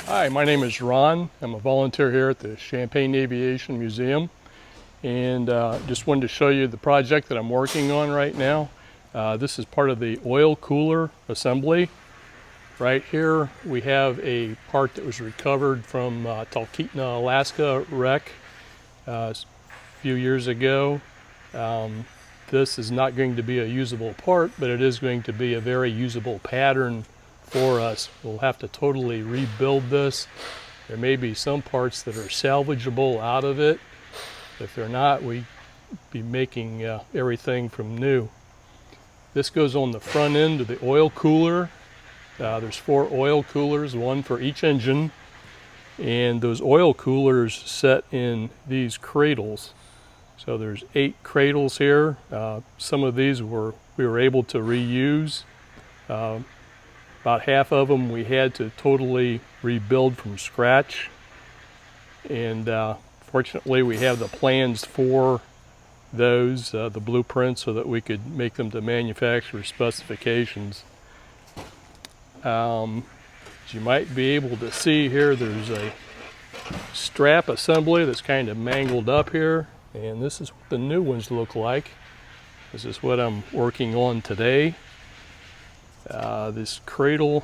Hi, my name is Ron. I'm a volunteer here at the Champaign Aviation Museum, and just wanted to show you the project that I'm working on right now. This is part of the oil cooler assembly. Right here we have a part that was recovered from Talkeetna, Alaska wreck a few years ago. This is not going to be a usable part, but it is going to be a very usable pattern for us. We'll have to totally rebuild this. There may be some parts that are salvageable out of it. If they're not, we'd be making everything from new. This goes on the front end of the oil cooler. There's 4 oil coolers, one for each engine, and those oil coolers set in these cradles. So there's 8 cradles here. Some of these we were able to reuse. About half of them we had to totally rebuild from scratch, and fortunately we have the plans for those, the blueprints, so that we could make them to manufacturer specifications. As you might be able to see here, there's a strap assembly that's kind of mangled up here, and this is what the new ones look like. This is what I'm working on today. This cradle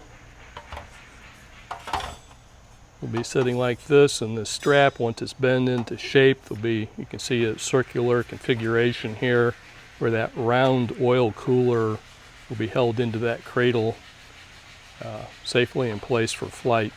will be sitting like this, and this strap, once it's bent into shape, you can see a circular configuration here where that round oil cooler will be held into that cradle safely in place for flight.